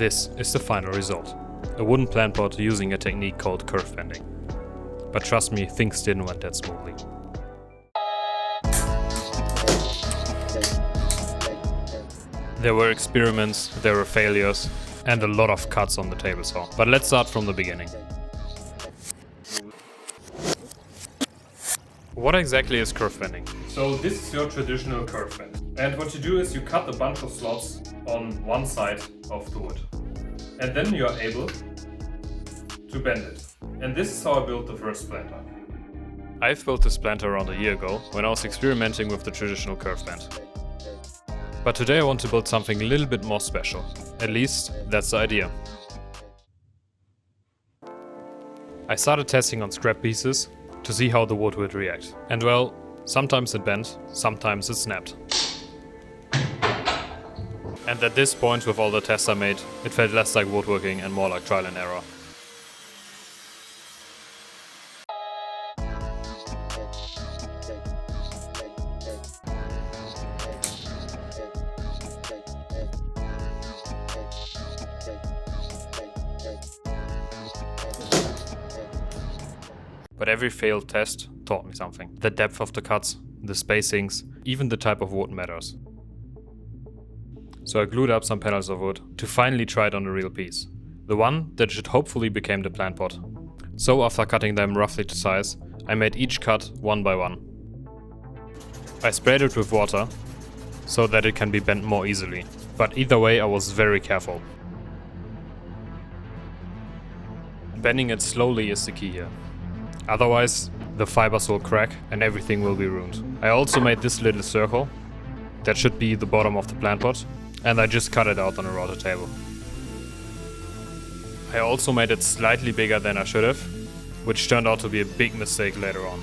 This is the final result. A wooden plant pot using a technique called Kerf Bending. But trust me, things didn't went that smoothly. There were experiments, there were failures, and a lot of cuts on the table saw. But let's start from the beginning. What exactly is kerf bending? So this is your traditional kerf bend. And what you do is you cut a bunch of slots on one side of the wood. And then you are able to bend it. And this is how I built the first planter. I've built this planter around a year ago when I was experimenting with the traditional kerf bend. But today I want to build something a little bit more special. At least, that's the idea. I started testing on scrap pieces to see how the wood would react. And well, sometimes it bent, sometimes it snapped. And at this point, with all the tests I made, it felt less like woodworking and more like trial and error. But every failed test taught me something. The depth of the cuts, the spacings, even the type of wood matters. So I glued up some panels of wood to finally try it on a real piece. The one that should hopefully become the plant pot. So after cutting them roughly to size, I made each cut one by one. I sprayed it with water so that it can be bent more easily. But either way I was very careful. Bending it slowly is the key here. Otherwise, the fibers will crack and everything will be ruined. I also made this little circle that should be the bottom of the plant pot, and I just cut it out on a router table. I also made it slightly bigger than I should have, which turned out to be a big mistake later on.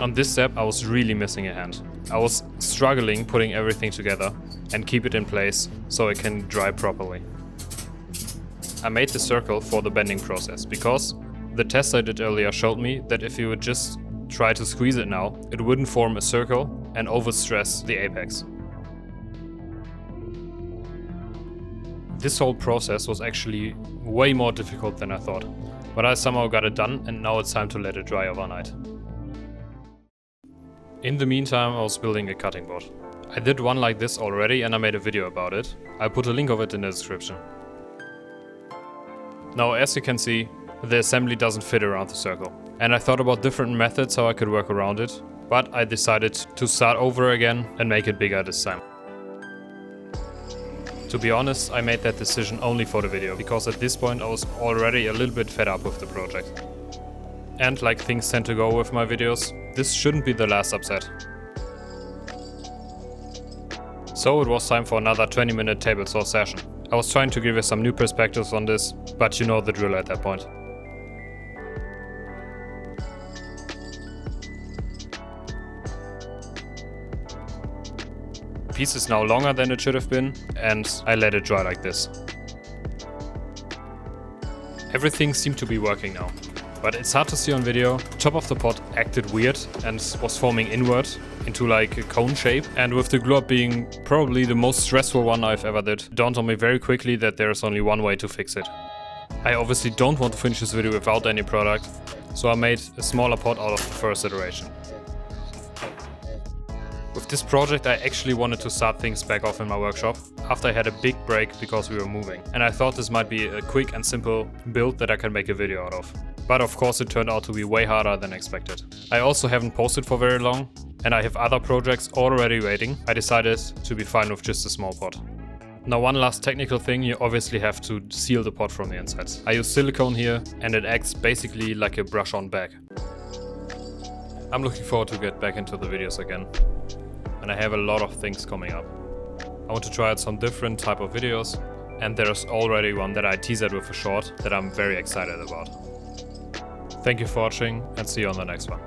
On this step I was really missing a hand. I was struggling putting everything together and keep it in place so it can dry properly. I made the circle for the bending process because the test I did earlier showed me that if you would just try to squeeze it now, it wouldn't form a circle and overstress the apex. This whole process was actually way more difficult than I thought, but I somehow got it done and now it's time to let it dry overnight. In the meantime, I was building a cutting board. I did one like this already and I made a video about it. I'll put a link of it in the description. Now, as you can see, the assembly doesn't fit around the circle. And I thought about different methods how I could work around it, but I decided to start over again and make it bigger this time. To be honest, I made that decision only for the video, because at this point I was already a little bit fed up with the project. And like things tend to go with my videos, this shouldn't be the last upset. So it was time for another 20-minute table saw session. I was trying to give you some new perspectives on this, but you know the drill at that point. The piece is now longer than it should have been, and I let it dry like this. Everything seemed to be working now. But it's hard to see on video. Top of the pot acted weird and was forming inward into like a cone shape. And with the glue up being probably the most stressful one I've ever did, it dawned on me very quickly that there's only one way to fix it. I obviously don't want to finish this video without any product, so I made a smaller pot out of the first iteration. With this project I actually wanted to start things back off in my workshop after I had a big break because we were moving. And I thought this might be a quick and simple build that I can make a video out of. But of course it turned out to be way harder than expected. I also haven't posted for very long and I have other projects already waiting. I decided to be fine with just a small pot. Now one last technical thing, you obviously have to seal the pot from the inside. I use silicone here and it acts basically like a brush-on bag. I'm looking forward to get back into the videos again. And I have a lot of things coming up. I want to try out some different type of videos and there's already one that I teased with a short that I'm very excited about. Thank you for watching and see you on the next one.